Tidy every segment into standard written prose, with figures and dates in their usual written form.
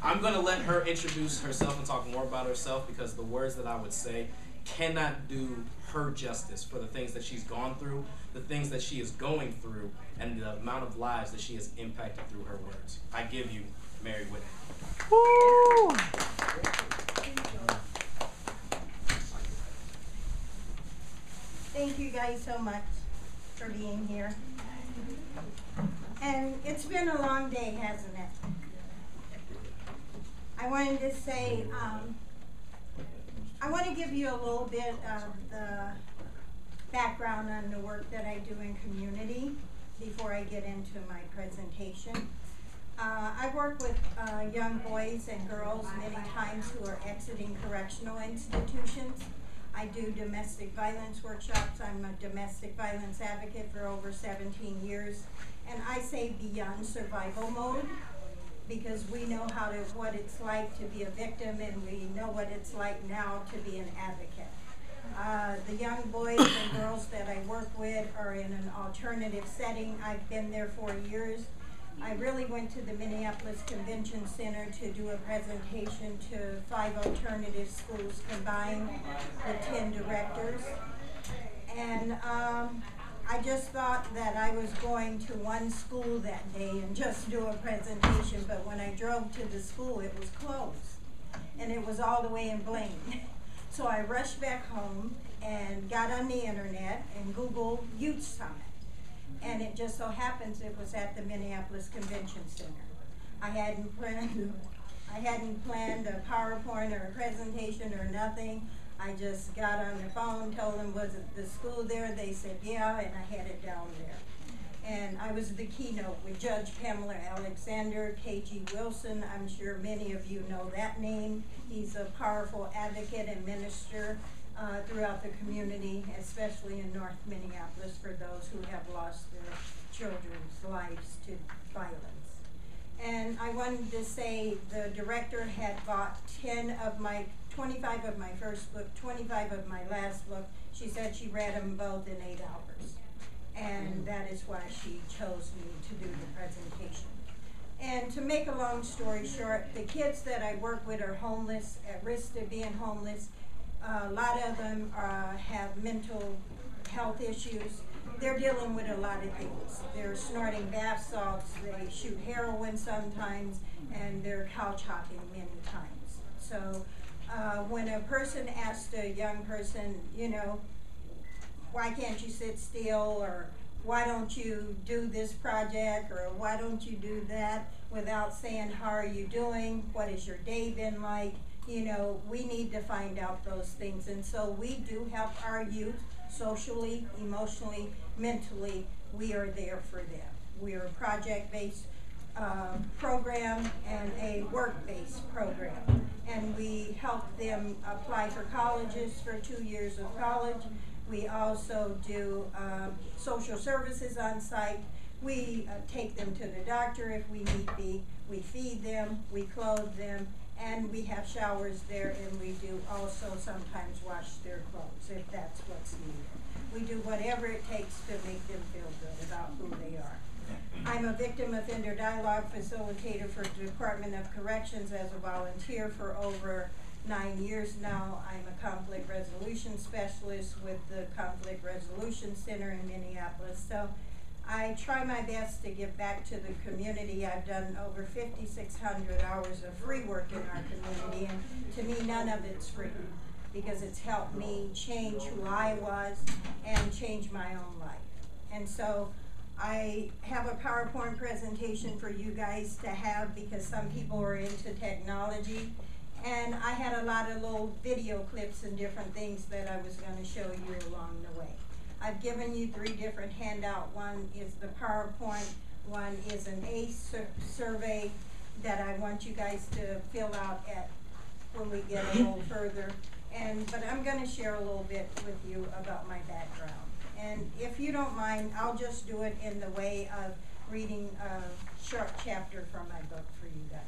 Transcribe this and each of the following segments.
I'm going to let her introduce herself and talk more about herself, because the words that I would say cannot do her justice for the things that she's gone through, the things that she is going through, and the amount of lives that she has impacted through her words. I give you Mary Whitney. Woo! Thank you guys so much for being here. And it's been a long day, hasn't it? I wanted to say, I want to give you a little bit of the background on the work that I do in community before I get into my presentation. I work with young boys and girls many times who are exiting correctional institutions. I do domestic violence workshops. I'm a domestic violence advocate for over 17 years. And I say beyond survival mode, because we know what it's like to be a victim, and we know what it's like now to be an advocate. The young boys and girls that I work with are in an alternative setting. I've been there for years. I really went to the Minneapolis Convention Center to do a presentation to 5 alternative schools combined, the 10 directors. And I just thought that I was going to one school that day and just do a presentation, but when I drove to the school, it was closed. And it was all the way in Blaine. So I rushed back home and got on the internet and Googled Youth Summit. And it just so happens it was at the Minneapolis Convention Center. I hadn't planned a PowerPoint or a presentation or nothing. I just got on the phone, told them, was it the school there? They said, yeah, and I headed down there. And I was the keynote with Judge Pamela Alexander, K.G. Wilson. I'm sure many of you know that name. He's a powerful advocate and minister throughout the community, especially in North Minneapolis, for those who have lost their children's lives to violence. And I wanted to say the director had bought 25 of my first book, 25 of my last book. She said she read them both in 8 hours. And that is why she chose me to do the presentation. And to make a long story short, the kids that I work with are homeless, at risk of being homeless. A lot of them have mental health issues. They're dealing with a lot of things. They're snorting bath salts, they shoot heroin sometimes, and they're couch hopping many times. So when a person asks a young person, you know, why can't you sit still, or why don't you do this project, or why don't you do that, without saying, how are you doing, what has your day been like, you know, we need to find out those things. And so we do help our youth socially, emotionally, mentally. We are there for them. We are a project-based program and a work-based program. And we help them apply for colleges for 2 years of college. We also do social services on site. We take them to the doctor if we need be. We feed them, we clothe them, and we have showers there, and we do also sometimes wash their clothes if that's what's needed. We do whatever it takes to make them feel good about who they are. I'm a victim offender dialogue facilitator for the Department of Corrections as a volunteer for over 9 years now. I'm a conflict resolution specialist with the Conflict Resolution Center in Minneapolis. So I try my best to give back to the community. I've done over 5,600 hours of free work in our community, and to me none of it's free, because it's helped me change who I was and change my own life. And so I have a PowerPoint presentation for you guys to have, because some people are into technology. And I had a lot of little video clips and different things that I was going to show you along the way. I've given you 3 different handouts. One is the PowerPoint, one is an ACE survey that I want you guys to fill out when we get a little further. But I'm going to share a little bit with you about my background. And if you don't mind, I'll just do it in the way of reading a short chapter from my book for you guys.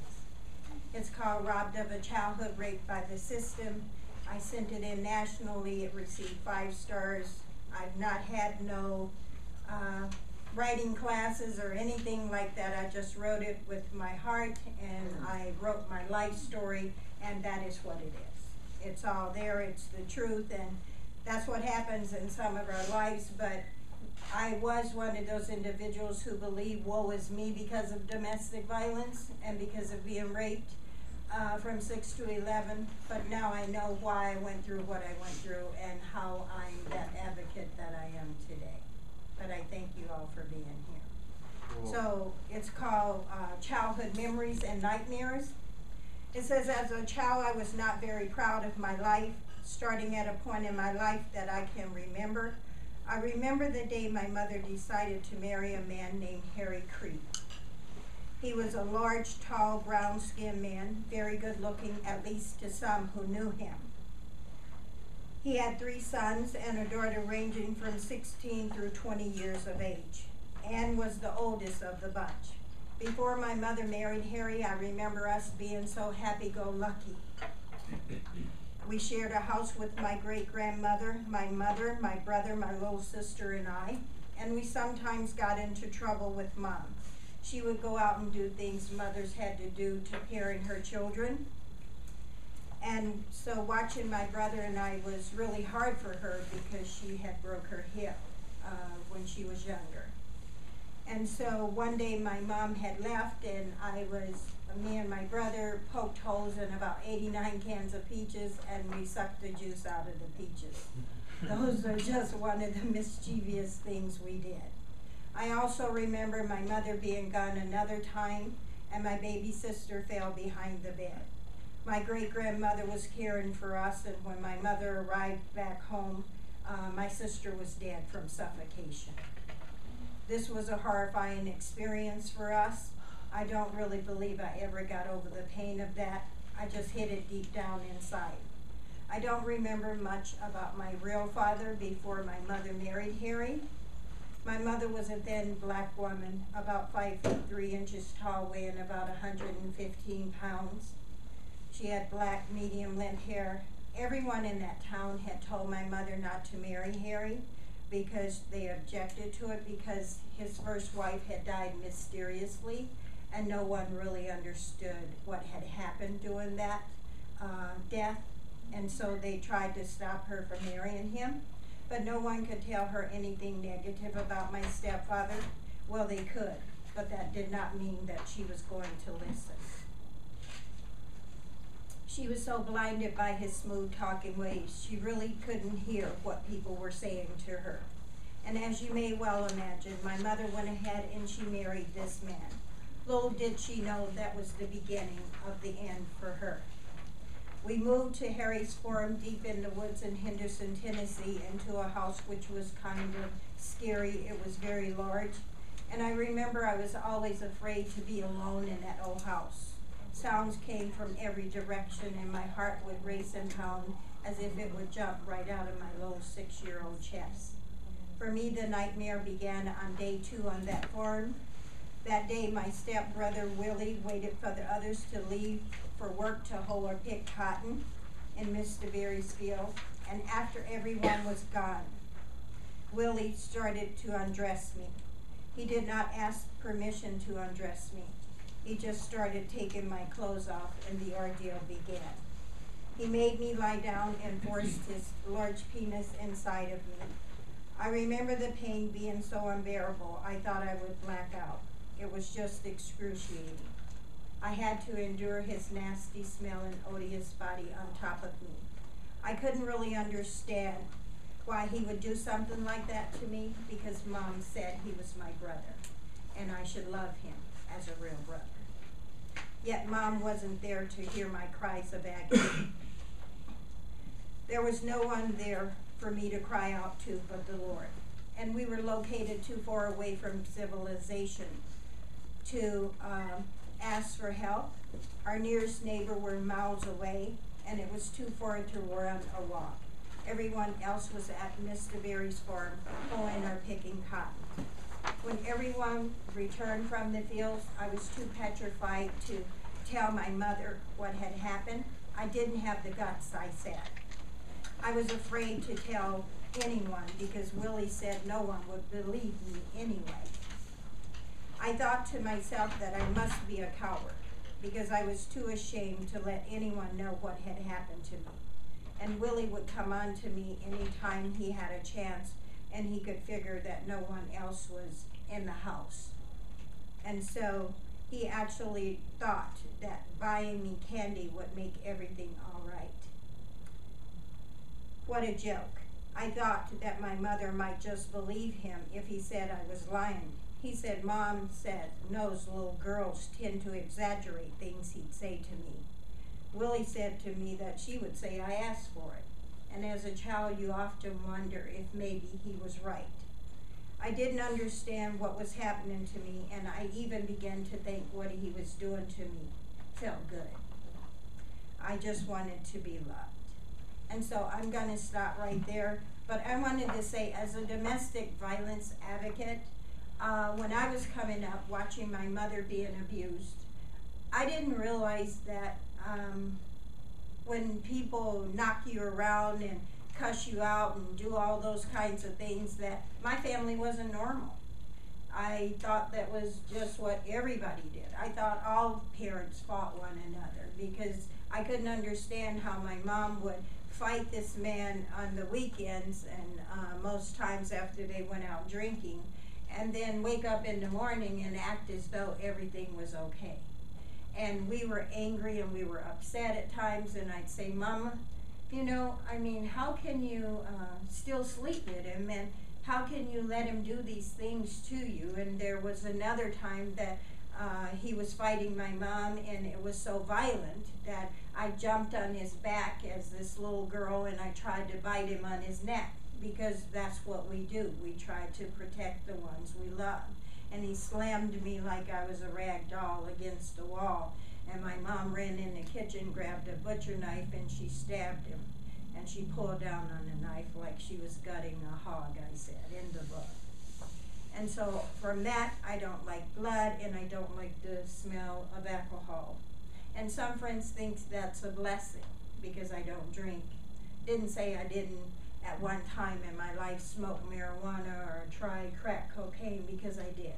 It's called Robbed of a Childhood Raped by the System. I sent it in nationally. It received 5 stars. I've not had no writing classes or anything like that. I just wrote it with my heart, and I wrote my life story, and that is what it is. It's all there, it's the truth, and that's what happens in some of our lives. But I was one of those individuals who believe woe is me because of domestic violence and because of being raped from 6 to 11. But now I know why I went through what I went through and how I'm that advocate that I am today. But I thank you all for being here. Cool. So it's called Childhood Memories and Nightmares. It says, as a child, I was not very proud of my life, starting at a point in my life that I can remember. I remember the day my mother decided to marry a man named Harry Creek. He was a large, tall, brown-skinned man, very good-looking, at least to some who knew him. He had 3 sons and a daughter ranging from 16 through 20 years of age. Anne was the oldest of the bunch. Before my mother married Harry, I remember us being so happy-go-lucky. We shared a house with my great-grandmother, my mother, my brother, my little sister, and I, and we sometimes got into trouble with Mom. She would go out and do things mothers had to do to parent her children. And so watching my brother and I was really hard for her because she had broke her hip when she was younger. And so one day my mom had left, and me and my brother poked holes in about 89 cans of peaches, and we sucked the juice out of the peaches. Those are just one of the mischievous things we did. I also remember my mother being gone another time, and my baby sister fell behind the bed. My great-grandmother was caring for us, and when my mother arrived back home, my sister was dead from suffocation. This was a horrifying experience for us. I don't really believe I ever got over the pain of that. I just hid it deep down inside. I don't remember much about my real father before my mother married Harry. My mother was a thin black woman, about 5 feet 3 inches tall, weighing about 115 pounds. She had black, medium-length hair. Everyone in that town had told my mother not to marry Harry because they objected to it, because his first wife had died mysteriously, and no one really understood what had happened during that death, and so they tried to stop her from marrying him. But no one could tell her anything negative about my stepfather. Well, they could, but that did not mean that she was going to listen. She was so blinded by his smooth-talking ways, she really couldn't hear what people were saying to her. And as you may well imagine, my mother went ahead and she married this man. Little did she know that was the beginning of the end for her. We moved to Harry's farm deep in the woods in Henderson, Tennessee, into a house which was kind of scary. It was very large. And I remember I was always afraid to be alone in that old house. Sounds came from every direction, and my heart would race and pound as if it would jump right out of my little 6-year-old chest. For me, the nightmare began on day 2 on that farm. That day, my stepbrother Willie waited for the others to leave for work to hoe or pick cotton in Mr. Berry's field, and after everyone was gone, Willie started to undress me. He did not ask permission to undress me. He just started taking my clothes off, and the ordeal began. He made me lie down and forced his large penis inside of me. I remember the pain being so unbearable, I thought I would black out. It was just excruciating. I had to endure his nasty smell and odious body on top of me. I couldn't really understand why he would do something like that to me, because Mom said he was my brother, and I should love him as a real brother. Yet Mom wasn't there to hear my cries of agony. There was no one there for me to cry out to but the Lord. And we were located too far away from civilization to ask for help. Our nearest neighbor were miles away, and it was too far to run a walk. Everyone else was at Mr. Berry's farm, hoeing or picking cotton. When everyone returned from the fields, I was too petrified to tell my mother what had happened. I didn't have the guts, I said. I was afraid to tell anyone because Willie said no one would believe me anyway. I thought to myself that I must be a coward because I was too ashamed to let anyone know what had happened to me. And Willie would come on to me anytime he had a chance and he could figure that no one else was in the house. And so he actually thought that buying me candy would make everything all right. What a joke. I thought that my mother might just believe him if he said I was lying. He said, Mom knows little girls tend to exaggerate things he'd say to me. Willie said to me that she would say I asked for it. And as a child, you often wonder if maybe he was right. I didn't understand what was happening to me, and I even began to think what he was doing to me felt good. I just wanted to be loved. And so I'm going to stop right there. But I wanted to say, as a domestic violence advocate, when I was coming up watching my mother being abused, I didn't realize that when people knock you around and cuss you out and do all those kinds of things, that my family wasn't normal. I thought that was just what everybody did. I thought all parents fought one another because I couldn't understand how my mom would fight this man on the weekends and most times after they went out drinking, and then wake up in the morning and act as though everything was okay. And we were angry and we were upset at times, and I'd say, Mama, you know, I mean, how can you still sleep with him, and how can you let him do these things to you? And there was another time that he was fighting my mom, and it was so violent that I jumped on his back as this little girl, and I tried to bite him on his neck, because that's what we do. We try to protect the ones we love. And he slammed me like I was a rag doll against the wall. And my mom ran in the kitchen, grabbed a butcher knife, and she stabbed him. And she pulled down on the knife like she was gutting a hog, I said, in the book. And so from that, I don't like blood, and I don't like the smell of alcohol. And some friends think that's a blessing because I don't drink. Didn't say I didn't at one time in my life smoke marijuana or try crack cocaine, because I did.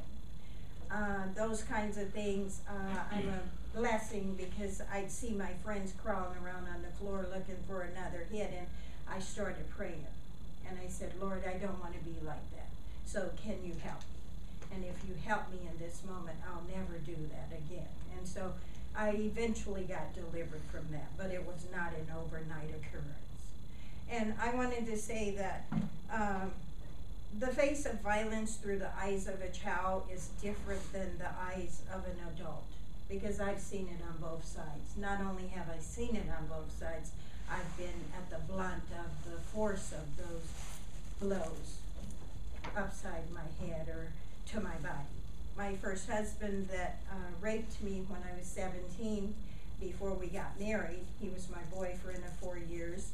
Those kinds of things, I'm a blessing because I'd see my friends crawling around on the floor looking for another hit, and I started praying. And I said, Lord, I don't want to be like that. So can you help me? And if you help me in this moment, I'll never do that again. And so I eventually got delivered from that, but it was not an overnight occurrence. And I wanted to say that the face of violence through the eyes of a child is different than the eyes of an adult, because I've seen it on both sides. Not only have I seen it on both sides, I've been at the blunt of the force of those blows upside my head or to my body. My first husband that raped me when I was 17, before we got married, he was my boyfriend of 4 years,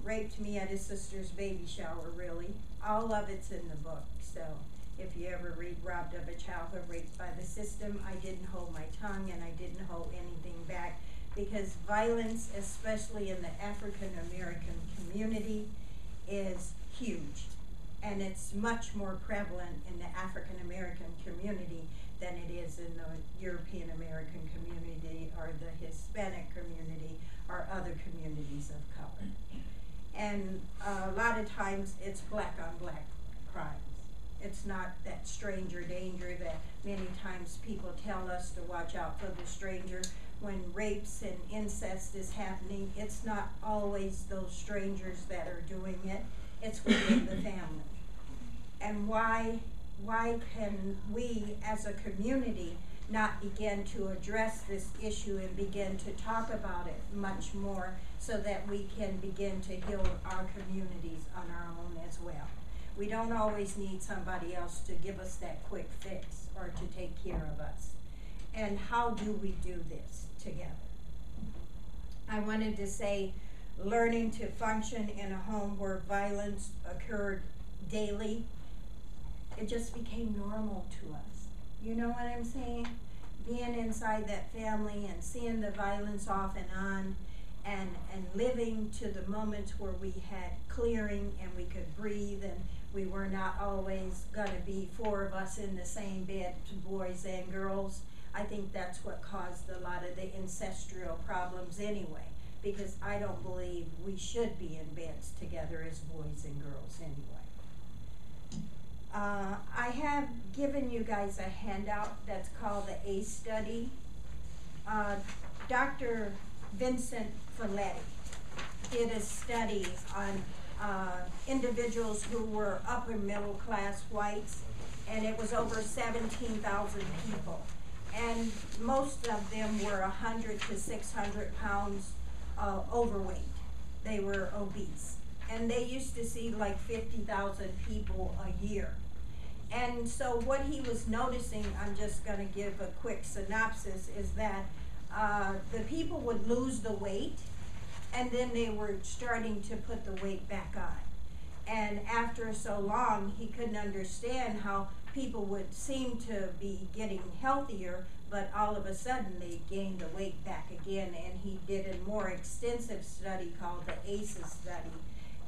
raped me at his sister's baby shower, really. All of it's in the book, so if you ever read Robbed of a Childhood Raped by the System, I didn't hold my tongue and I didn't hold anything back, because violence, especially in the African American community, is huge. And it's much more prevalent in the African American community than it is in the European American community or the Hispanic community or other communities of color. And a lot of times it's black on black crimes. It's not that stranger danger that many times people tell us to watch out for the stranger. When rapes and incest is happening, it's not always those strangers that are doing it. It's within the family. And why can we as a community not begin to address this issue and begin to talk about it much more, so that we can begin to heal our communities on our own as well? We don't always need somebody else to give us that quick fix or to take care of us. And how do we do this together? I wanted to say, learning to function in a home where violence occurred daily, it just became normal to us. You know what I'm saying? Being inside that family and seeing the violence off and on, and living to the moments where we had clearing and we could breathe and We were not always gonna be 4 of us in the same bed, boys and girls. I think that's what caused a lot of the ancestral problems anyway, because I don't believe we should be in beds together as boys and girls anyway. I have given you guys a handout that's called the ACE study. Dr. Vincent Folletti did a study on individuals who were upper middle class whites, and it was over 17,000 people. And most of them were 100 to 600 pounds overweight. They were obese. And they used to see like 50,000 people a year. And so what he was noticing, I'm just going to give a quick synopsis, is that the people would lose the weight, and then they were starting to put the weight back on. And after so long, he couldn't understand how people would seem to be getting healthier, but all of a sudden they gained the weight back again. And he did a more extensive study called the ACEs study.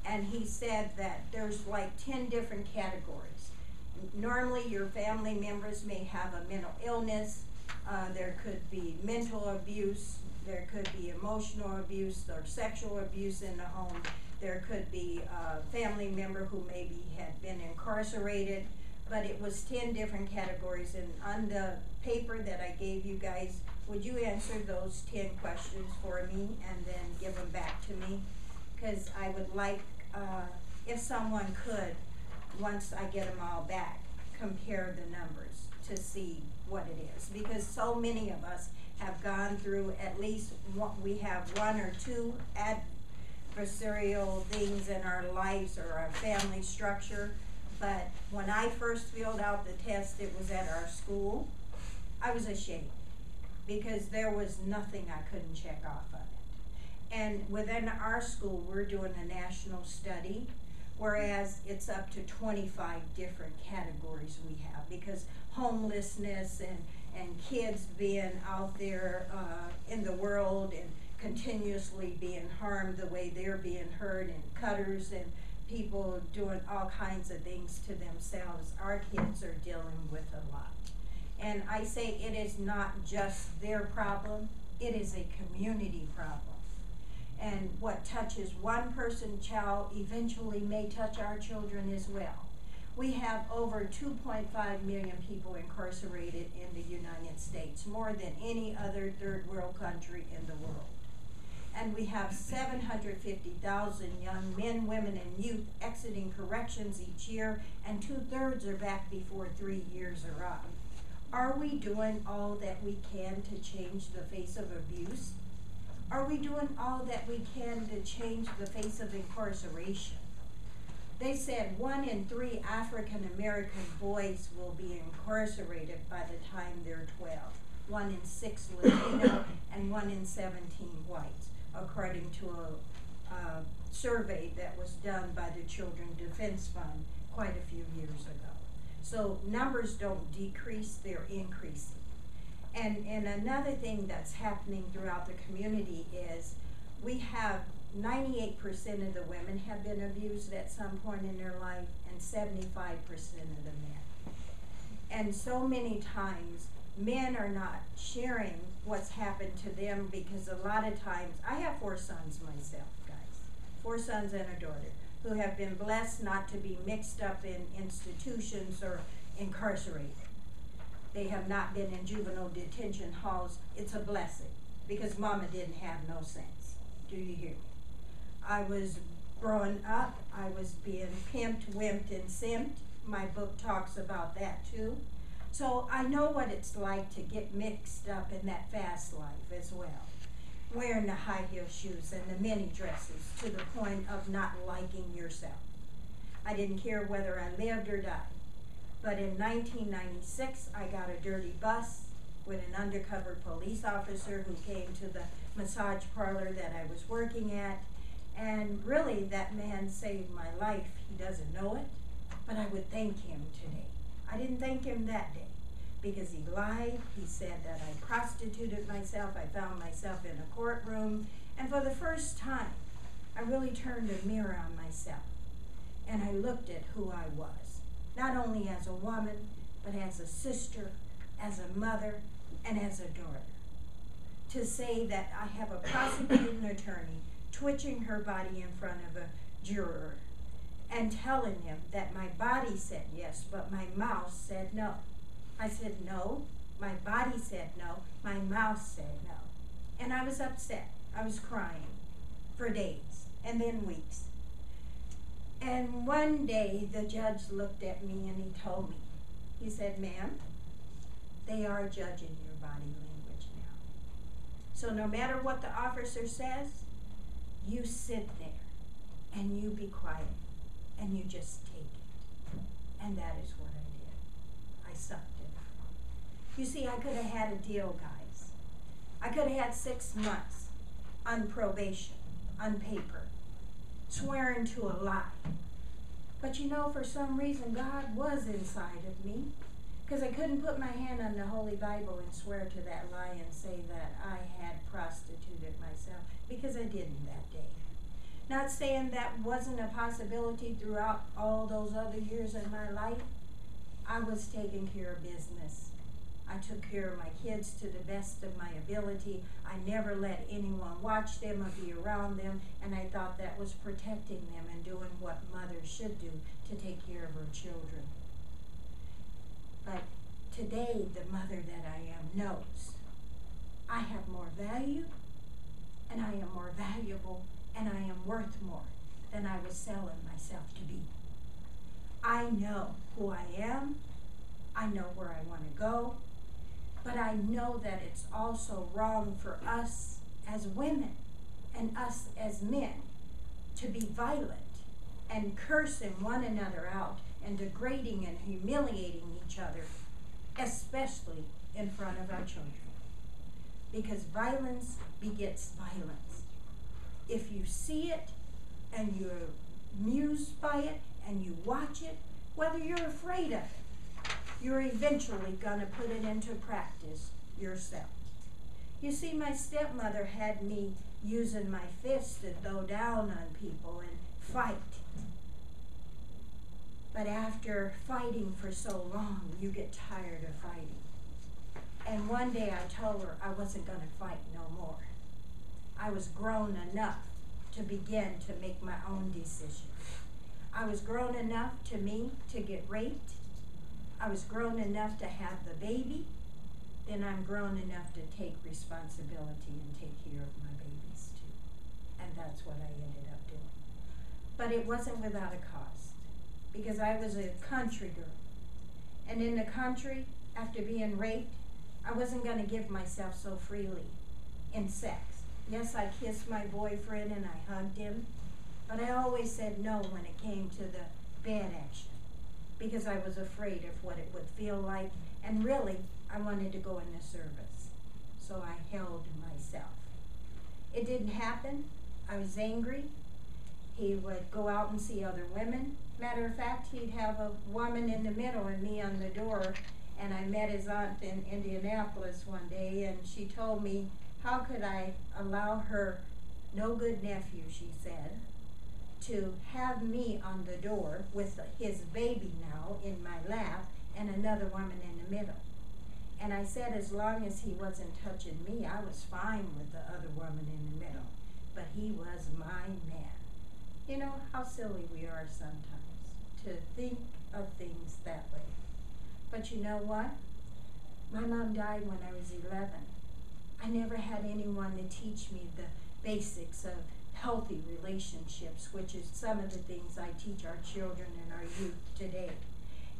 And he said that there's like 10 different categories. Normally your family members may have a mental illness, there could be mental abuse, there could be emotional abuse or sexual abuse in the home, there could be a family member who maybe had been incarcerated, but it was 10 different categories. And on the paper that I gave you guys, would you answer those 10 questions for me and then give them back to me? Because I would like, if someone could, once I get them all back, compare the numbers to see what it is. Because so many of us have gone through at least we have 1 or 2 adversarial things in our lives or our family structure. But when I first filled out the test, it was at our school, I was ashamed because there was nothing I couldn't check off of it. And within our school, we're doing a national study, whereas it's up to 25 different categories we have, because homelessness and kids being out there in the world and continuously being harmed the way they're being hurt, and cutters and people doing all kinds of things to themselves. Our kids are dealing with a lot. And I say it is not just their problem, it is a community problem. And what touches one person's child eventually may touch our children as well. We have over 2.5 million people incarcerated in the United States, more than any other third world country in the world. And we have 750,000 young men, women, and youth exiting corrections each year, and 2/3 are back before 3 years are up. Are we doing all that we can to change the face of abuse? Are we doing all that we can to change the face of incarceration? They said 1 in 3 African American boys will be incarcerated by the time they're 12. 1 in 6 Latino and 1 in 17 whites, according to a survey that was done by the Children's Defense Fund quite a few years ago. So numbers don't decrease, they're increasing. And another thing that's happening throughout the community is we have 98% of the women have been abused at some point in their life, and 75% of the men. And so many times men are not sharing what's happened to them, because a lot of times, I have 4 sons myself, guys, 4 sons and a daughter, who have been blessed not to be mixed up in institutions or incarcerated. They have not been in juvenile detention halls. It's a blessing, because mama didn't have no sense. Do you hear me? I was growing up, I was being pimped, wimped, and simped. My book talks about that too. So I know what it's like to get mixed up in that fast life as well. Wearing the high heel shoes and the mini dresses to the point of not liking yourself. I didn't care whether I lived or died. But in 1996, I got a dirty bus with an undercover police officer who came to the massage parlor that I was working at. And really, that man saved my life. He doesn't know it, but I would thank him today. I didn't thank him that day because he lied. He said that I prostituted myself. I found myself in a courtroom. And for the first time, I really turned a mirror on myself. and I looked at who I was, not only as a woman, but as a sister, as a mother, and as a daughter. To say that I have a prosecuting attorney twitching her body in front of a juror and telling him that my body said yes, but my mouth said no. I said no, my body said no, my mouth said no. And I was upset. I was crying for days and then weeks. And one day the judge looked at me and he told me, he said, "Ma'am, they are judging your body language now. So no matter what the officer says, you sit there and you be quiet and you just take it." And that is what I did. I sucked it. You see, I could have had a deal, guys. I could have had 6 months on probation, on paper, swearing to a lie. But you know, for some reason, God was inside of me, because I couldn't put my hand on the Holy Bible and swear to that lie and say that I had prostituted myself, because I didn't that day. Not saying that wasn't a possibility throughout all those other years in my life. I was taking care of business. I took care of my kids to the best of my ability. I never let anyone watch them or be around them, and I thought that was protecting them and doing what mothers should do to take care of her children. But today, the mother that I am knows I have more value, and I am more valuable, and I am worth more than I was selling myself to be. I know who I am. I know where I want to go. But I know that it's also wrong for us as women and us as men to be violent and cursing one another out and degrading and humiliating each other, especially in front of our children. Because violence begets violence. If you see it and you're amused by it and you watch it, whether you're afraid of it, you're eventually going to put it into practice yourself. You see, my stepmother had me using my fist to throw down on people and fight. But after fighting for so long, you get tired of fighting. And one day I told her I wasn't going to fight no more. I was grown enough to begin to make my own decisions. I was grown enough to get raped. I was grown enough to have the baby. Then I'm grown enough to take responsibility and take care of my babies too. And that's what I ended up doing. But it wasn't without a cost, because I was a country girl. And in the country, after being raped, I wasn't going to give myself so freely in sex. Yes, I kissed my boyfriend and I hugged him, but I always said no when it came to the bad action, because I was afraid of what it would feel like, and really, I wanted to go in the service. So I held myself. It didn't happen. I was angry. He would go out and see other women. Matter of fact, he'd have a woman in the middle and me on the door, and I met his aunt in Indianapolis one day, and she told me, how could I allow her no good nephew, she said, to have me on the door with his baby now in my lap and another woman in the middle. And I said, as long as he wasn't touching me, I was fine with the other woman in the middle. But he was my man. You know how silly we are sometimes to think of things that way. But you know what? My mom died when I was 11. I never had anyone to teach me the basics of healthy relationships, which is some of the things I teach our children and our youth today.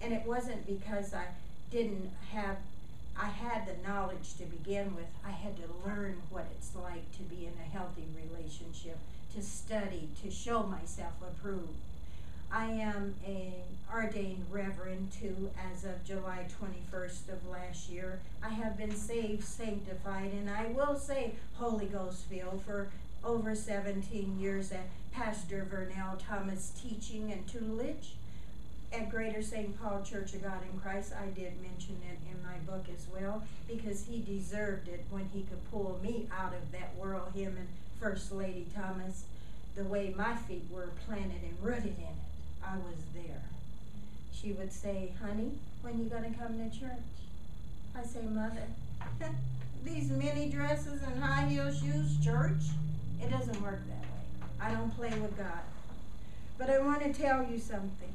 And it wasn't because I had the knowledge to begin with. I had to learn what it's like to be in a healthy relationship, to study, to show myself approved. I am an ordained reverend too as of July 21st of last year. I have been saved, sanctified, and I will say Holy Ghost filled for over 17 years at Pastor Vernell Thomas' teaching and tutelage at Greater St. Paul Church of God in Christ. I did mention it in my book as well, because he deserved it when he could pull me out of that world, him and First Lady Thomas, the way my feet were planted and rooted in it. I was there. She would say, honey, when you gonna come to church? I say, Mother, these mini dresses and high heel shoes, church? It doesn't work that way. I don't play with God. But I want to tell you something.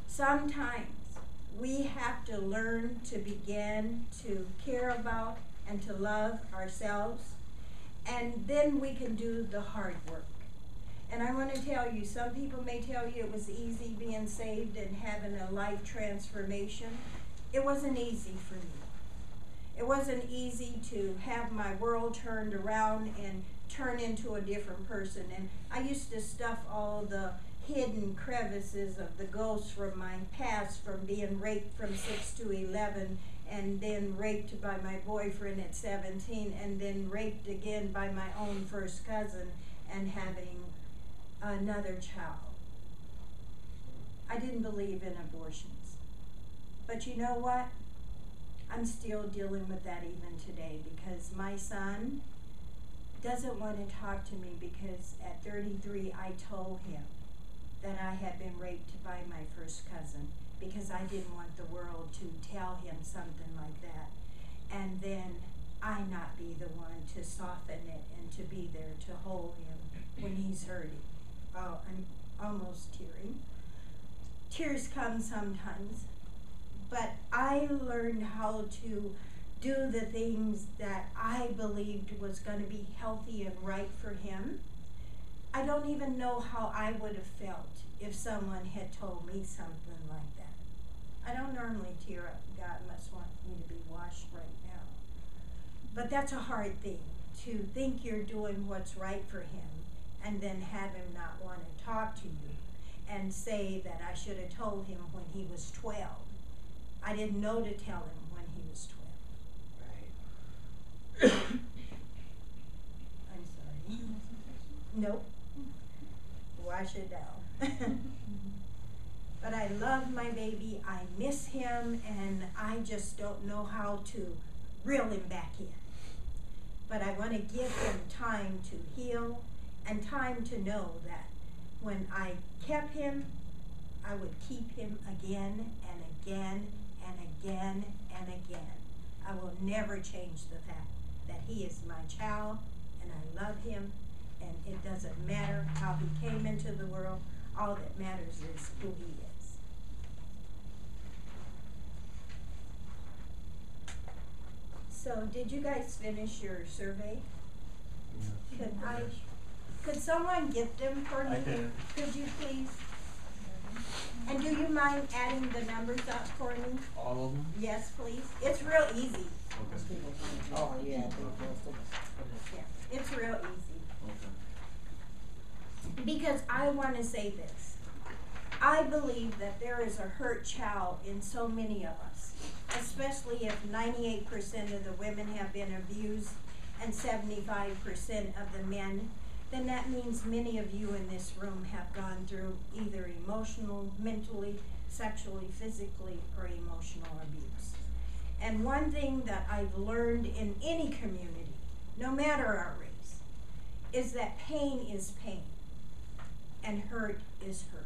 Sometimes we have to learn to begin to care about and to love ourselves, and then we can do the hard work. And I want to tell you, some people may tell you it was easy being saved and having a life transformation. It wasn't easy for me. It wasn't easy to have my world turned around and turn into a different person. And I used to stuff all the hidden crevices of the ghosts from my past, from being raped from 6 to 11, and then raped by my boyfriend at 17, and then raped again by my own first cousin, and having another child. I didn't believe in abortions. But you know what? I'm still dealing with that even today, because my son doesn't want to talk to me because at 33 I told him that I had been raped by my first cousin, because I didn't want the world to tell him something like that, and then I not be the one to soften it and to be there to hold him when he's hurting. Oh, I'm almost tearing. Tears come sometimes, but I learned how to do the things that I believed was going to be healthy and right for him. I don't even know how I would have felt if someone had told me something like that. I don't normally tear up. God must want me to be washed right now. But that's a hard thing, to think you're doing what's right for him and then have him not want to talk to you and say that I should have told him when he was 12. I didn't know to tell him when he was 12. Right. I'm sorry. Nope. Wash it down. But I love my baby. I miss him, and I just don't know how to reel him back in. But I want to give him time to heal and time to know that when I kept him, I would keep him again and again and again and again. I will never change the fact that he is my child, and I love him, and it doesn't matter how he came into the world. All that matters is who he is. So, did you guys finish your survey? Yeah. Could someone get them for me? I can. Could you please? And do you mind adding the numbers up for me? All of them? Yes, please. It's real easy. Okay. Oh, yeah. Yeah, it's real easy. Okay. Because I want to say this. I believe that there is a hurt child in so many of us, especially if 98% of the women have been abused and 75% of the men. Then that means many of you in this room have gone through either emotional, mentally, sexually, physically, or emotional abuse. And one thing that I've learned in any community, no matter our race, is that pain is pain and hurt is hurt.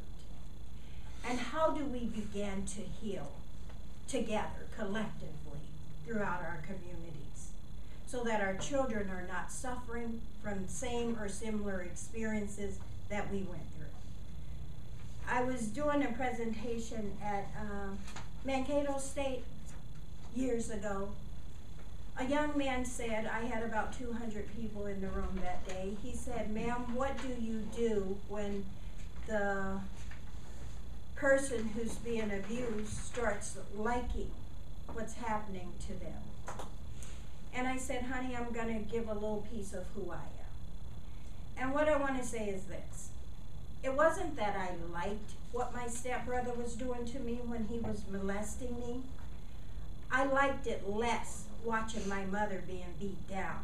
And how do we begin to heal together, collectively, throughout our communities, so that our children are not suffering from same or similar experiences that we went through? I was doing a presentation at Mankato State years ago. A young man said, I had about 200 people in the room that day. He said, ma'am, what do you do when the person who's being abused starts liking what's happening to them? And I said, honey, I'm going to give a little piece of who I am. And what I want to say is this. It wasn't that I liked what my stepbrother was doing to me when he was molesting me. I liked it less watching my mother being beat down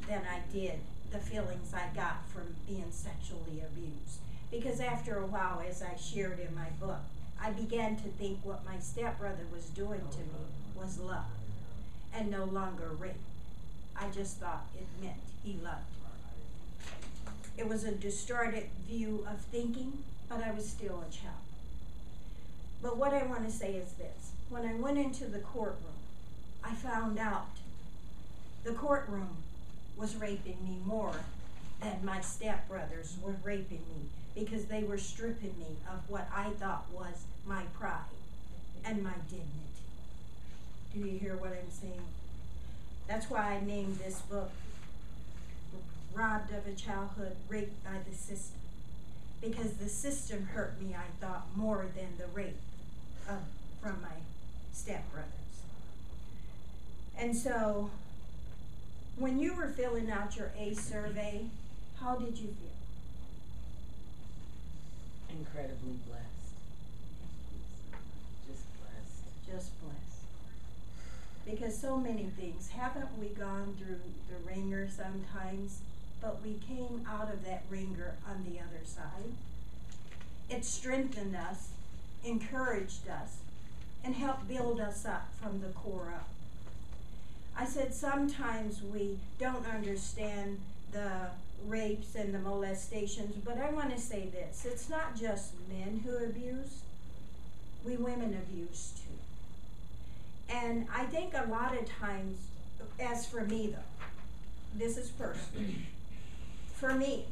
than I did the feelings I got from being sexually abused. Because after a while, as I shared in my book, I began to think what my stepbrother was doing to me was love and no longer rape. I just thought it meant he loved me. It was a distorted view of thinking, but I was still a child. But what I want to say is this. When I went into the courtroom, I found out the courtroom was raping me more than my stepbrothers were raping me, because they were stripping me of what I thought was my pride and my dignity. Do you hear what I'm saying? That's why I named this book Robbed of a Childhood, Raped by the System. Because the system hurt me, I thought, more than the rape from my stepbrothers. And so, when you were filling out your ACE survey, how did you feel? Incredibly blessed. Just blessed. Just blessed. Because so many things, haven't we gone through the ringer sometimes, but we came out of that ringer on the other side. It strengthened us, encouraged us, and helped build us up from the core up. I said sometimes we don't understand the rapes and the molestations, but I want to say this. It's not just men who abuse. We women abuse too. And I think a lot of times, as for me though, this is personal. For me,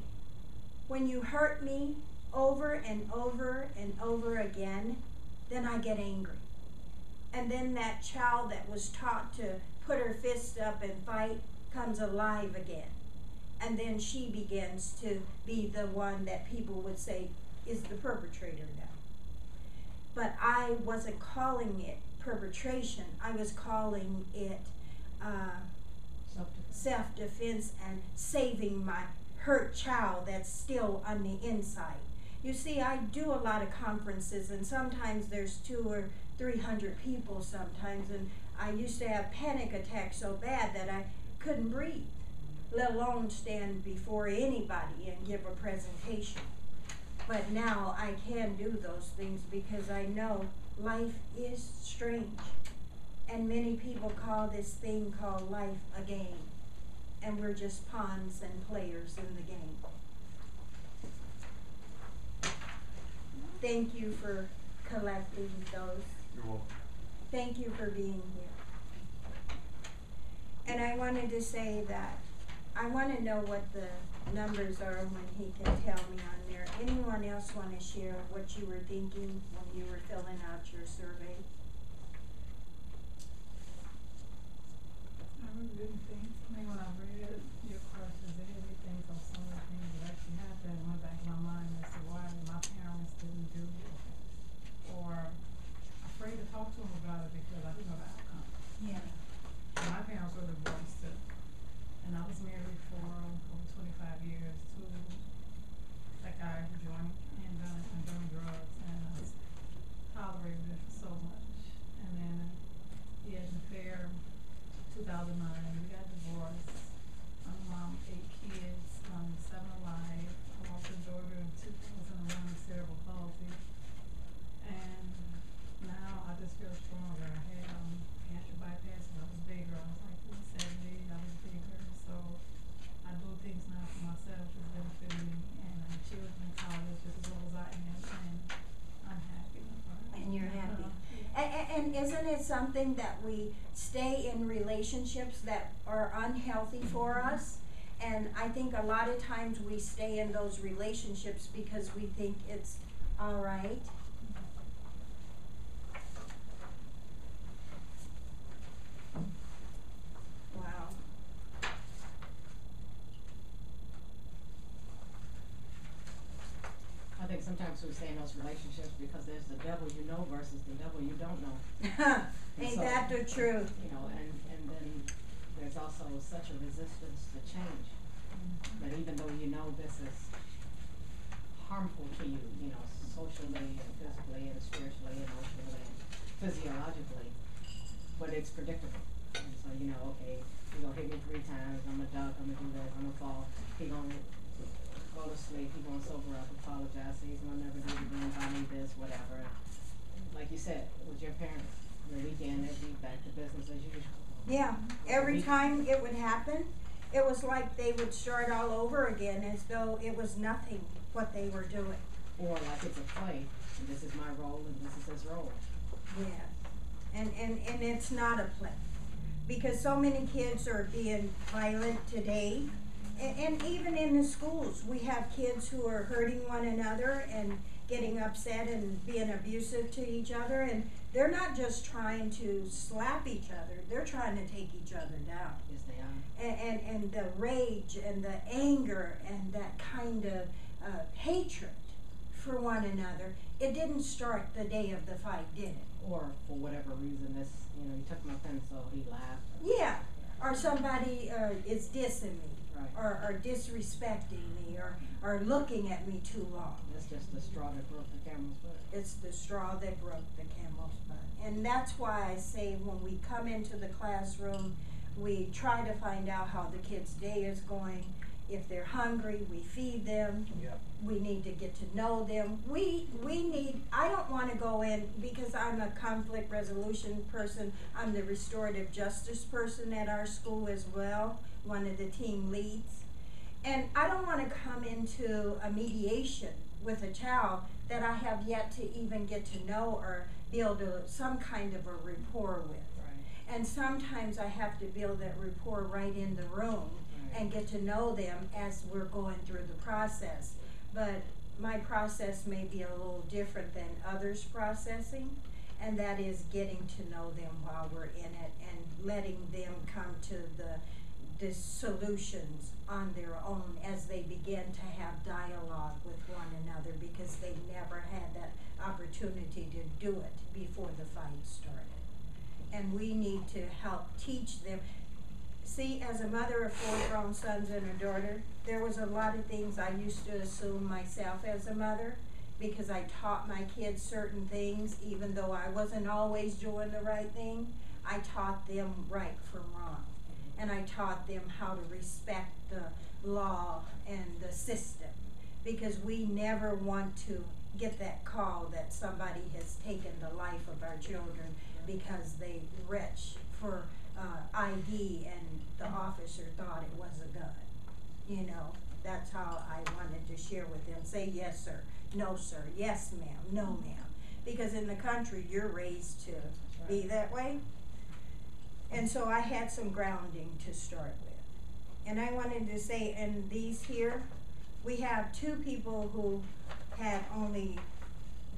when you hurt me over and over and over again, then I get angry. And then that child that was taught to put her fist up and fight comes alive again. And then she begins to be the one that people would say is the perpetrator now. But I wasn't calling it perpetration. I was calling it self-defense and saving my hurt child that's still on the inside. You see, I do a lot of conferences, and sometimes there's 200 or 300 people sometimes, and I used to have panic attacks so bad that I couldn't breathe, let alone stand before anybody and give a presentation. But now I can do those things because I know life is strange. And many people call this thing called life a game. And we're just pawns and players in the game. Thank you for collecting those. You're welcome. Thank you for being here. And I wanted to say that I want to know what the numbers are when he can tell me on there. Anyone else want to share what you were thinking when you were filling out your survey? I really didn't think. I mean, when I read your questions, it made me think of some of the things that actually happened. Went back in my mind as to why my parents didn't do it, or afraid to talk to them about it because I didn't know the outcome. Yeah. And my parents were divorced too, and I was married for over 25 years to that guy who joined and doing drugs, and I tolerated it for so much. And then he had an affair. 2009, we got divorced. My mom, 8 kids, 7 alive. I lost a daughter in 2001 with cerebral palsy. And now I just feel stronger. I had cancer bypass when I was bigger. I was like 170, I was bigger. So I do things now for myself that's benefiting me. And I have children in college just as well as I am. And I'm happy. And you're happy. And isn't it something that we stay in relationships that are unhealthy for us? And I think a lot of times we stay in those relationships because we think it's all right. Wow. I think sometimes we stay in those relationships because there's the devil you know versus the devil you don't know. Ain't So, that the truth? You know, and then there's also such a resistance to change. But even though you know this is harmful to you, you know, socially and physically and spiritually and emotionally and physiologically, but it's predictable. And so you know, okay, you're gonna hit me 3 times, I'm gonna duck, I'm gonna do this, I'm gonna fall, he gonna go to sleep, he gonna sober up, apologize, he's gonna never do it again, buy me this, whatever. Like you said, with your parents, the weekend they'd be back to business as usual. Yeah, every time it would happen, it was like they would start all over again as though it was nothing what they were doing. or like it's a play, and this is my role and this is his role. Yeah, and it's not a play, because so many kids are being violent today, and even in the schools, we have kids who are hurting one another and getting upset and being abusive to each other, and they're not just trying to slap each other, they're trying to take each other down. Yes, they are. And the rage and the anger and that kind of hatred for one another, it didn't start the day of the fight, did it? Or for whatever reason, this, he took my pencil, he laughed. Yeah, or somebody is dissing me, Right. or disrespecting me, or looking at me too long. That's just the straw that broke the camel's back. It's the straw that broke the camel's back. And that's why I say when we come into the classroom, we try to find out how the kid's day is going. If they're hungry, we feed them. Yep. We need to get to know them. I don't want to go in, because I'm a conflict resolution person, I'm the restorative justice person at our school as well, one of the team leads. And I don't want to come into a mediation with a child that I have yet to even get to know or build some kind of a rapport with. Right. And sometimes I have to build that rapport right in the room and get to know them as we're going through the process. But my process may be a little different than others' processing, and that is getting to know them while we're in it and letting them come to the solutions on their own as they begin to have dialogue with one another, because they never had that opportunity to do it before the fight started. And we need to help teach them. See, as a mother of 4 grown sons and a daughter, there was a lot of things I used to assume myself as a mother, because I taught my kids certain things, even though I wasn't always doing the right thing. I taught them right from wrong. And I taught them how to respect the law and the system, because we never want to get that call that somebody has taken the life of our children because they reached for ID and the officer thought it was a gun. That's how I wanted to share with them. Say yes, sir. No, sir. Yes, ma'am. No, ma'am. Because in the country, you're raised to be that way. And so I had some grounding to start with. And I wanted to say, in these here, we have 2 people who had only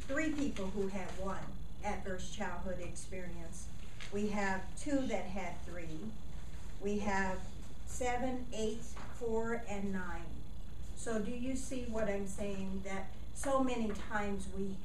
3 people who had 1 adverse childhood experience. We have 2 that had 3. We have 7, 8, 4, and 9. So do you see what I'm saying? That so many times we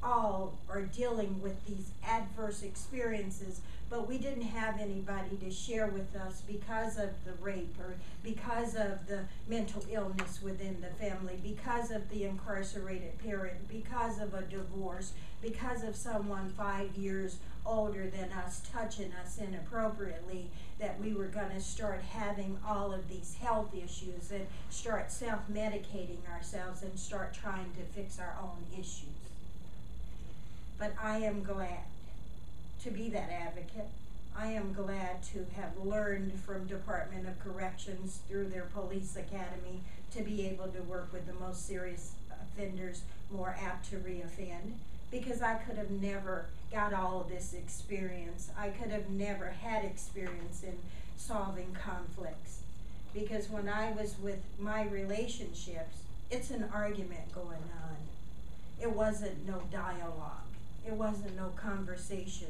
all are dealing with these adverse experiences, but we didn't have anybody to share with us because of the rape, or because of the mental illness within the family, because of the incarcerated parent, because of a divorce, because of someone 5 years older than us touching us inappropriately, that we were going to start having all of these health issues and start self-medicating ourselves and start trying to fix our own issues. But I am glad to be that advocate. I am glad to have learned from Department of Corrections through their police academy to be able to work with the most serious offenders, more apt to reoffend, because I could have never got all of this experience. I could have never had experience in solving conflicts, because when I was with my relationships, it's an argument going on. It wasn't no dialogue. It wasn't no conversation.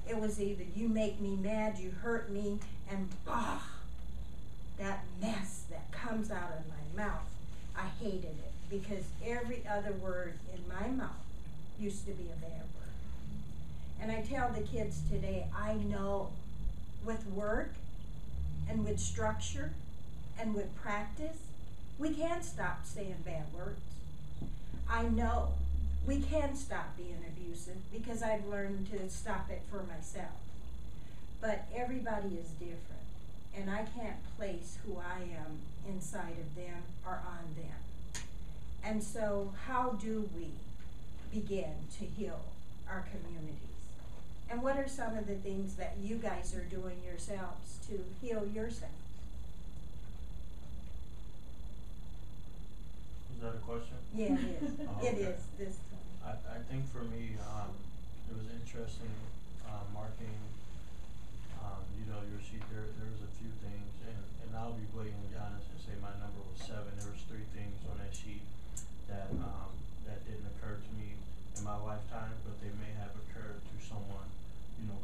It was either you make me mad, you hurt me, and that mess that comes out of my mouth, I hated it, because every other word in my mouth used to be a bad word. And I tell the kids today, I know with work and with structure and with practice, we can stop saying bad words. I know we can stop being abusive, because I've learned to stop it for myself. But everybody is different, and I can't place who I am inside of them or on them. And so how do we begin to heal our communities? And what are some of the things that you guys are doing yourselves to heal yourselves? Is that a question? Yeah, it is. Oh, It okay. is this time. I think for me, it was interesting, marking, your sheet. There was a few things, and I'll be blatantly honest and say my number was 7. There was 3 things on that sheet that didn't occur to me in my lifetime, but they may have occurred to someone,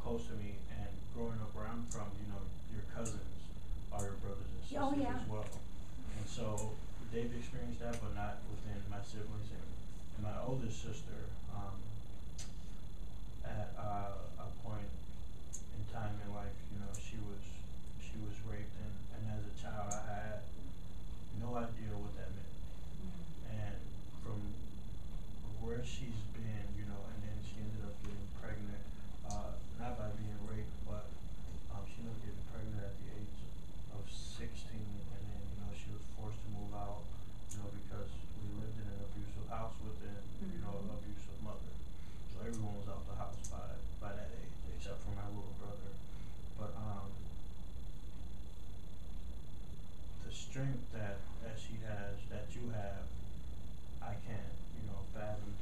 close to me. And growing up where I'm from, your cousins are your brothers and sisters Oh, yeah. as well. And so they've experienced that, but not within my siblings. And my oldest sister, at a point in time in life, she was raped, and as a child I had no idea what that meant. And from where she's been, and then she ended up getting pregnant, not by being raped, but she ended up getting pregnant at the age of 16, and then she was forced to move out, because we lived in an abusive house with an abusive mother. So everyone was out the house by that age, except for my little brother. But the strength that she has, that you have, I can't, fathom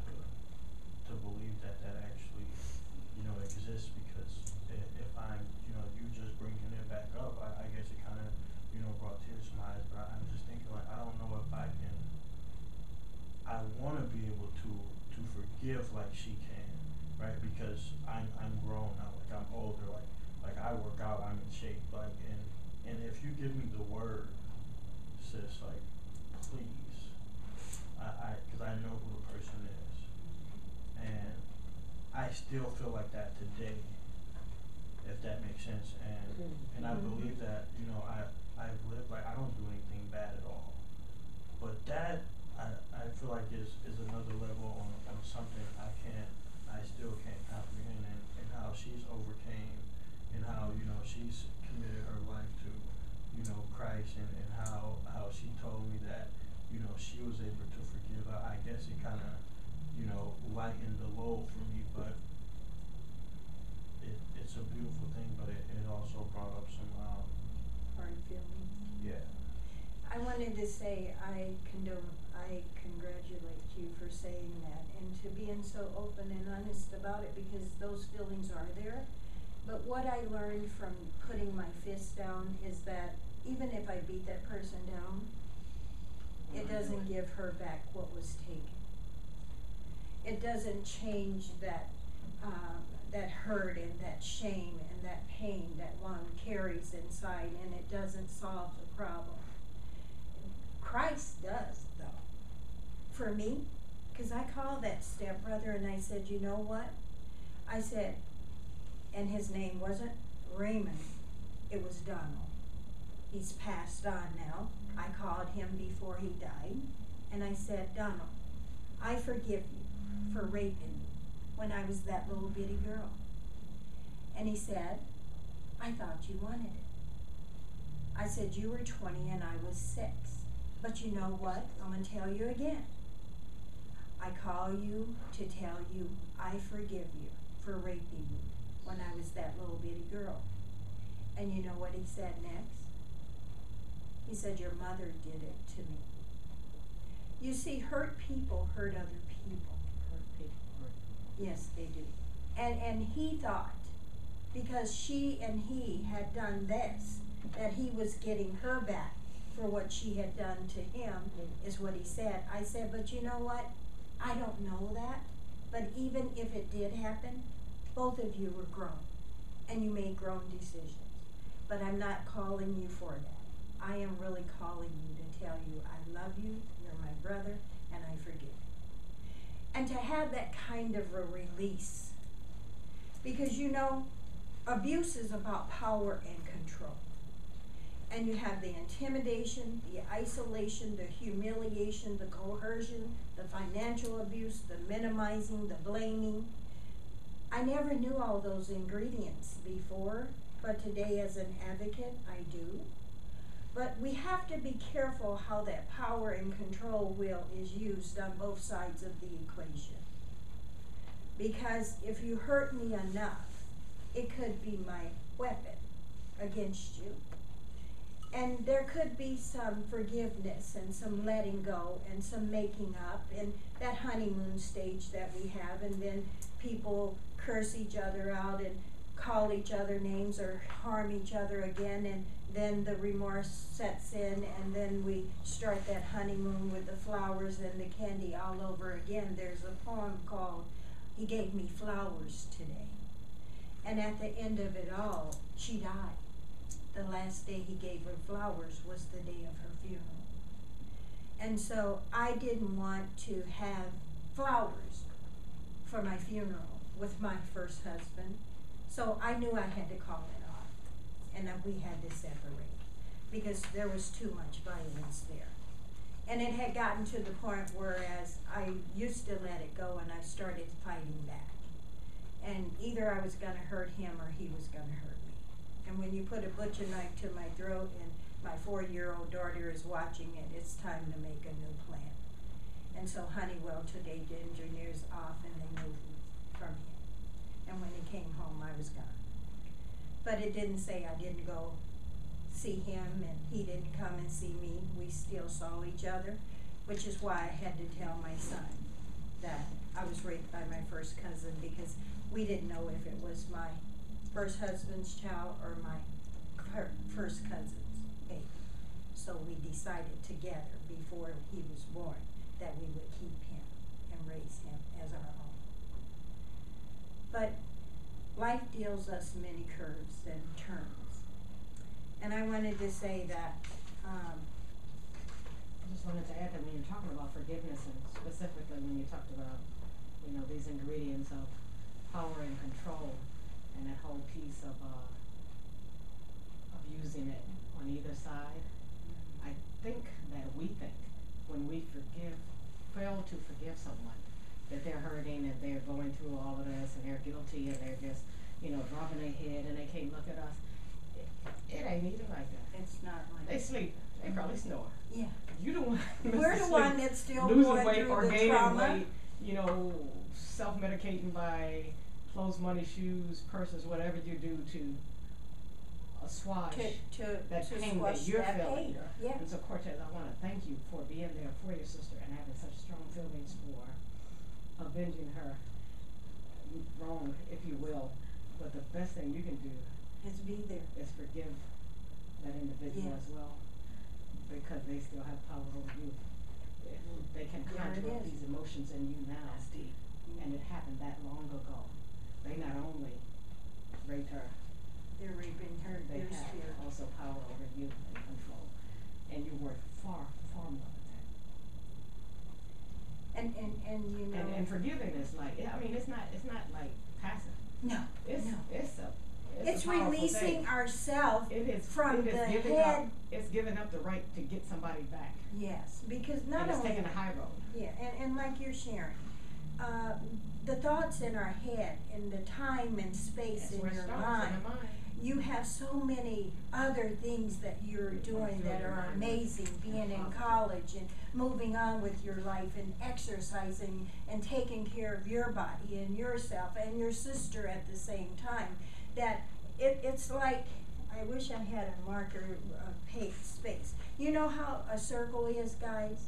to believe that actually, exists, because if I'm, you just bringing it back up, I guess it kind of, brought tears to my eyes. But I'm just thinking, like, I don't know if I want to be able to forgive like she can, right? Because I'm grown now, like I'm older, like I work out, I'm in shape, like, and if you give me the word, sis, like, please, because I know who the person is, and I still feel like that today, if that makes sense. And I believe that, I've lived, like, I don't do anything bad at all, but that I feel like is another level on something I still can't comprehend, and how she's overcame, and how, she's committed her life to, Christ, and how she told me that, she was able to forgive. I guess it kind of, lightened the load for me, but it's a beautiful thing, but it also brought up some, Hard feelings. yeah. I wanted to say I congratulate you for saying that, and to being so open and honest about it, because those feelings are there. But what I learned from putting my fist down is that even if I beat that person down, it doesn't give her back what was taken. It doesn't change that hurt and that shame and that pain that one carries inside, and it doesn't solve the problem. Christ does, though. For me, because I called that stepbrother and I said, you know what? I said, and his name wasn't Raymond, it was Donald. He's passed on now. I called him before he died, and I said, Donald, I forgive you for raping me when I was that little bitty girl. And he said, I thought you wanted it. I said, you were 20 and I was 6. But you know what? I'm going to tell you again. I call you to tell you I forgive you for raping me when I was that little bitty girl. And you know what he said next? He said, your mother did it to me. You see, hurt people hurt other people. Hurt people hurt people. Yes, they do. And he thought, because she and he had done this, that he was getting her back for what she had done to him, is what he said. I said, but you know what? I don't know that. But even if it did happen, both of you were grown, and you made grown decisions. But I'm not calling you for that. I am really calling you to tell you I love you, you're my brother, and I forgive you. And to have that kind of a release. Because abuse is about power and control. And you have the intimidation, the isolation, the humiliation, the coercion, the financial abuse, the minimizing, the blaming. I never knew all those ingredients before, but today as an advocate, I do. But we have to be careful how that power and control wheel is used on both sides of the equation. Because if you hurt me enough, it could be my weapon against you. And there could be some forgiveness and some letting go and some making up and that honeymoon stage that we have, and then people curse each other out and call each other names or harm each other again, and then the remorse sets in, and then we start that honeymoon with the flowers and the candy all over again. There's a poem called "He Gave Me Flowers Today," and at the end of it all, she died. The last day he gave her flowers was the day of her funeral. And so I didn't want to have flowers for my funeral with my first husband. So I knew I had to call it off, and that we had to separate because there was too much violence there. And it had gotten to the point whereas I used to let it go and I started fighting back. And either I was gonna hurt him or he was gonna hurt me. And when you put a butcher knife to my throat and my 4-year-old daughter is watching it, it's time to make a new plan. And so Honeywell took 8 engineers off and they moved me from him. And when he came home, I was gone. But it didn't say I didn't go see him and he didn't come and see me. We still saw each other, which is why I had to tell my son that I was raped by my first cousin, because we didn't know if it was my first husband's child or my first cousin's baby. So we decided together before he was born that we would keep him and raise him as our own. But life deals us many curves and turns. And I wanted to say that I just wanted to add that when you're talking about forgiveness, and specifically when you talked about, you know, these ingredients of power and control, and that whole piece of using it on either side, I think that we think when we fail to forgive someone, that they're hurting and they're going through all of this and they're guilty and they're just, you know, dropping their head and they can't look at us. It ain't even like that. it's not like They sleep. They probably snore. yeah. You the one. We're the one that's still losing going weight through or the gaining trauma. weight, you know, self-medicating by clothes, money, shoes, purses, whatever you do to assuage that to pain squash that you're that feeling. pain. Yeah. And so, Cortez, I want to thank you for being there for your sister and having such strong feelings for avenging her wrong, if you will. But the best thing you can do It's be there. is forgive that individual Yes. as well, because they still have power over you. They can There it conjure up is. these emotions in you now, and it happened that long ago. They not only raped her, They're raping her, they their have spirit. also power over you and control. And you're worth far, far more than that. And you know. And forgiving is like, I mean, it's not like passive. No, It's no. It's a powerful releasing thing. ourselves It is from it is the giving head. up. It's giving up the right to get somebody back. Yes, because not And it's only. taking a high road. Yeah, and like you're sharing, the thoughts in our head and the time and space That's in where it your starts, mind. in the mind. You have so many other things that you're doing that are amazing, being in college and moving on with your life and exercising and taking care of your body and yourself and your sister at the same time. That it's like, I wish I had a marker space. You know how a circle is, guys?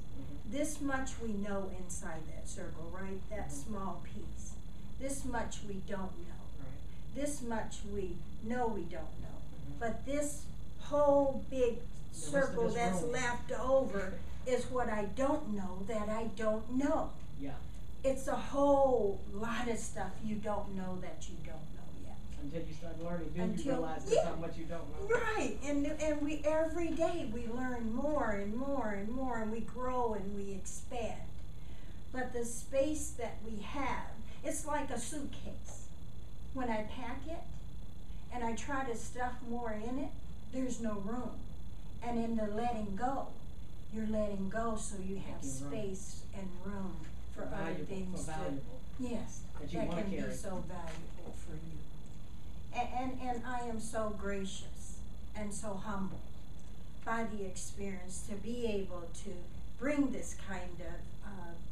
This much we know inside that circle, right? That small piece. This much we don't know. Right. This much we know we don't know. But this whole big circle this that's room. left over is what I don't know that I don't know. Yeah. It's a whole lot of stuff you don't know that you don't know yet. Until you start learning, then you Until- realize yeah. there's so much you don't know. Right, and we every day we learn more and more and more, and we grow and we expand. But the space that we have, it's like a suitcase. When I pack it and I try to stuff more in it, there's no room. And in the letting go, you're letting go so you have Making room. space and room for other Valuable, things for to, valuable. yes, That you that wanna can be carry. so valuable for you. And I am so gracious and so humbled by the experience to be able to bring this kind of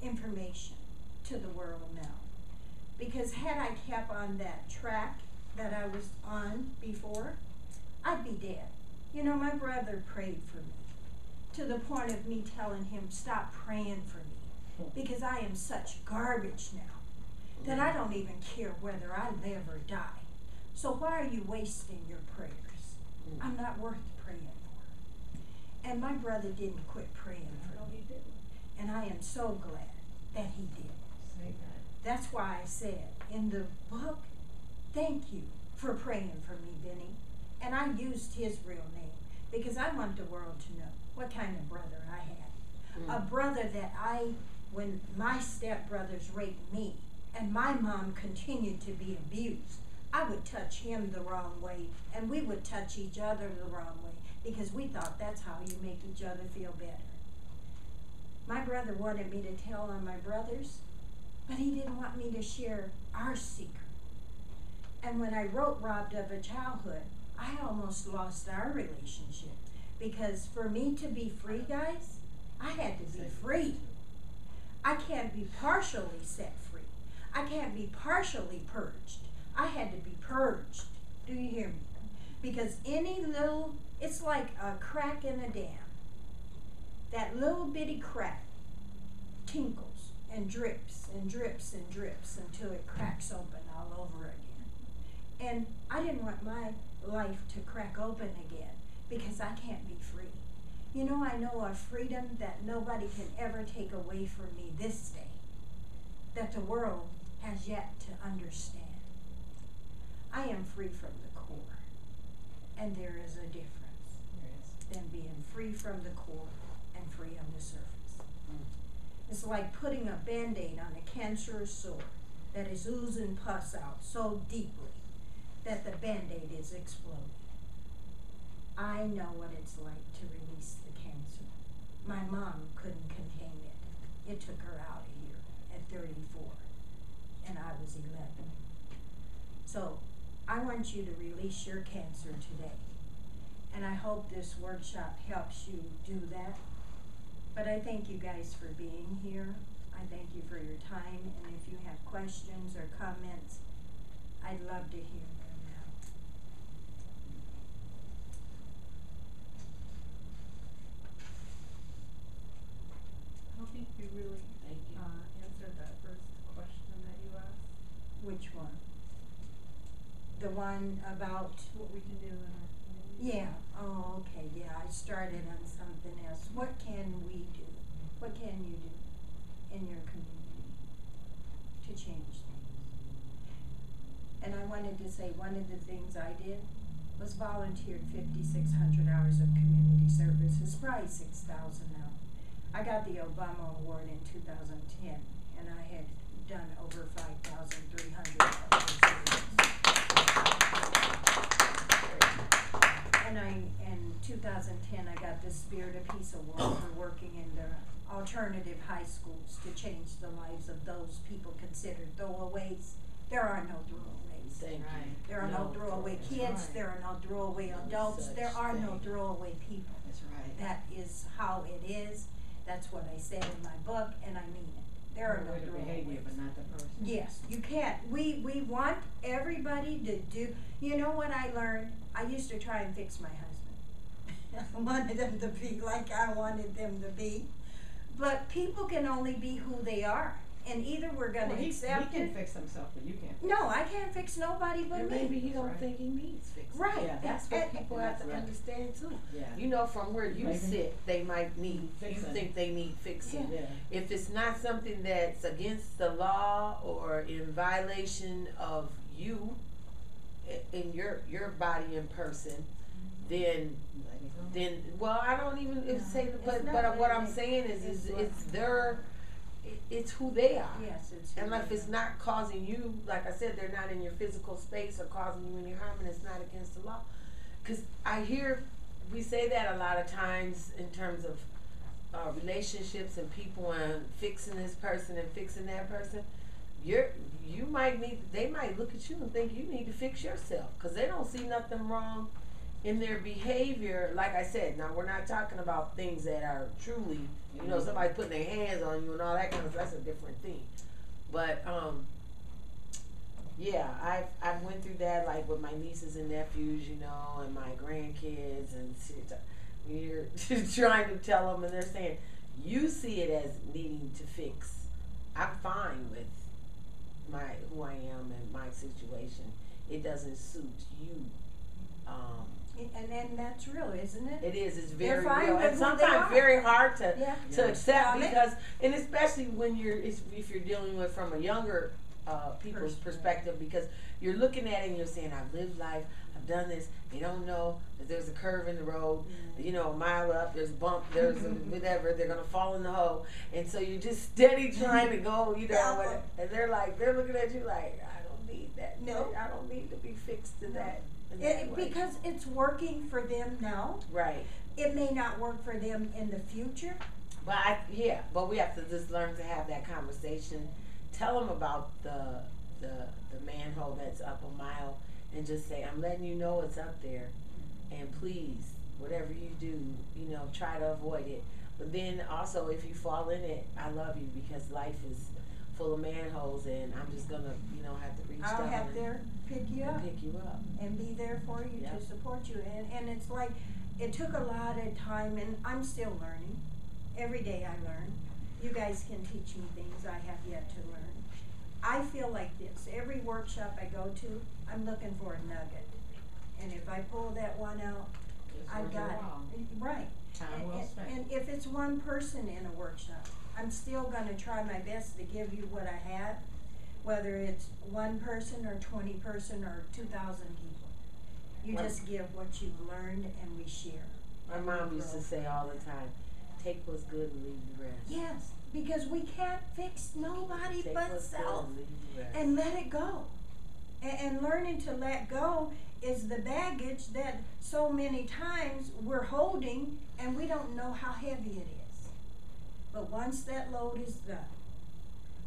information to the world now. Because had I kept on that track that I was on before, I'd be dead. You know, my brother prayed for me to the point of me telling him, stop praying for me, because I am such garbage now that I don't even care whether I live or die. So why are you wasting your prayers? I'm not worth praying for. And my brother didn't quit praying for me. And I am so glad that he did. That's why I said in the book, thank you for praying for me, Benny. And I used his real name because I want the world to know what kind of brother I had. A brother that when my stepbrothers raped me and my mom continued to be abused, I would touch him the wrong way and we would touch each other the wrong way because we thought that's how you make each other feel better. My brother wanted me to tell on my brothers, but he didn't want me to share our secret. And when I wrote Robbed of a Childhood, I almost lost our relationship because for me to be free, guys, I had to be free. I can't be partially set free. I can't be partially purged. I had to be purged. Do you hear me? Because it's like a crack in a dam. That little bitty crack tinkles and drips and drips and drips until it cracks open all over again. And I didn't want my life to crack open again because I can't be free. You know, I know a freedom that nobody can ever take away from me this day, that the world has yet to understand. I am free from the core, and there is a difference than being free from the core and free on the surface. It's like putting a Band-Aid on a cancerous sore that is oozing pus out so deeply that the Band-Aid is exploding. I know what it's like to release the cancer. My mom couldn't contain it. It took her out of here at 34, and I was 11. So I want you to release your cancer today, and I hope this workshop helps you do that. But I thank you guys for being here. I thank you for your time, and if you have questions or comments, I'd love to hear them now. I don't think you really answered that first question that you asked. Which one? The one about What we can do in our community. yeah. Oh, okay. Yeah, I started on something else. What can we do? What can you do in your community to change things? And I wanted to say one of the things I did was volunteered 5,600 hours of community service. It's probably 6,000 now. I got the Obama Award in 2010, and I had done over 5,300 hours of service. And in 2010, I got the Spirit of Peace Award for working in the alternative high schools to change the lives of those people considered throwaways. There are no throwaways. Thank you. There are no throwaway kids. There are no throwaway adults. There are no throwaway people. That's right. That is how it is. That's what I said in my book, and I mean it. There are no The behavior, but throwaways. not the person. Yes, you can't. We want everybody to do. You know what I learned? I used to try and fix my husband. I wanted them to be like I wanted them to be. But people can only be who they are. And either we're going to accept He can it. fix himself, but you can't. No, I can't fix nobody but And me. maybe he don't Right. think he needs fixing. Right. Yeah. That's what people have to Right. understand too. Yeah. You know, from where you Maybe. sit, they might need, Fixing. you think they need fixing. Yeah. If it's not something that's against the law or in violation of you, in your body and person, then well, I don't even No, say, it's but not what letting I'm it saying is influence. it's who they are. Yes, it's And who if they it's are. not causing you, like I said, they're not in your physical space or causing you any harm, and it's not against the law. Because we say that a lot of times in terms of relationships and people and fixing this person and fixing that person. They might look at you and think you need to fix yourself because they don't see nothing wrong in their behavior. Like I said, now we're not talking about things that are truly, somebody putting their hands on you and all that kind of stuff. That's a different thing. But Yeah, I've went through that, like with my nieces and nephews, you know, and my grandkids, and we're trying to tell them, and they're saying, you see it as needing to fix. I'm fine with who I am and my situation. It doesn't suit you. And that's real, isn't it? It is. It's They're very fine real, with and who sometimes they are. very hard to Yeah. accept, Yeah. because, and especially when if you're dealing with from a younger people's perspective, because you're looking at it and you're saying, I've lived life, I've done this. They don't know that there's a curve in the road. You know, a mile up, there's a bump, there's a whatever. They're gonna fall in the hole, and so you're just steady trying to go. You know, and they're looking at you like, I don't need that. No. I don't need to be fixed to that. Because it's working for them now. Right. It may not work for them in the future. But but we have to just learn to have that conversation. Tell them about the manhole that's up a mile, and just say, I'm letting you know it's up there, and please, whatever you do, you know, try to avoid it. But then also, if you fall in it, I love you, because life is full of manholes, and I'm just gonna, you know, have to reach down. I'll have to pick you up and be there for you, Yep. to support you. And it's like, it took a lot of time, and I'm still learning. Every day I learn. You guys can teach me things I have yet to learn. I feel like this. Every workshop I go to, I'm looking for a nugget. And if I pull that one out, I've got it. Right. Time well spent. And if it's one person in a workshop, I'm still gonna try my best to give you what I had, whether it's one person or 20 person or 2,000 people. You just give what you've learned, and we share. My mom used to say all the time, take what's good and leave the rest. Yes, because we can't fix nobody Take but what's good self. and leave the rest. And let it go. And learning to let go is the baggage that so many times we're holding, and we don't know how heavy it is. But once that load is done,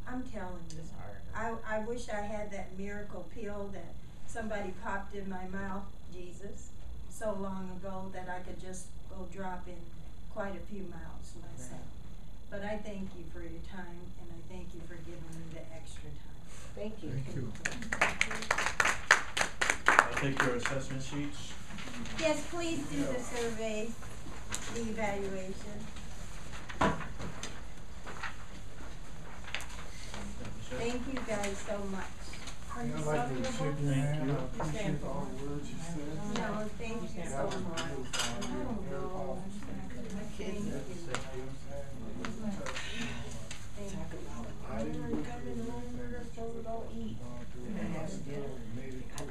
I'm telling you, It's hard. I wish I had that miracle pill that somebody popped in my mouth, Jesus, so long ago that I could just go drop in quite a few miles myself. But I thank you for your time, and I thank you for giving me the extra time. Thank you. Thank you. I'll take your assessment sheets. Yes, please do the survey, the evaluation. Thank you guys so much. Are you I like selling to your shake book? your hand. Thank you. I appreciate all the words you said. No, thank you That so was much. very powerful. Thank you. I didn't go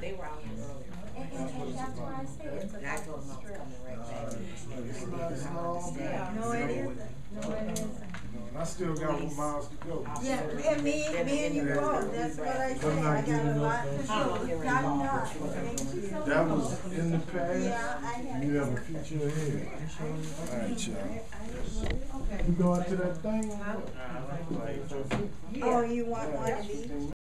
They were out here earlier. And that's why I say it's And I about told the them I was stress. coming right back. It's not all bad. No, it isn't. No, it isn't. And I still got 1 miles to go. Yeah, and me and you both, that's what I say, I got a lot to show, I'm not, thank you so much. That was in the past. Yeah, I had. You have a future ahead. Alright, y'all. You going to that thing? Oh, you want one of these?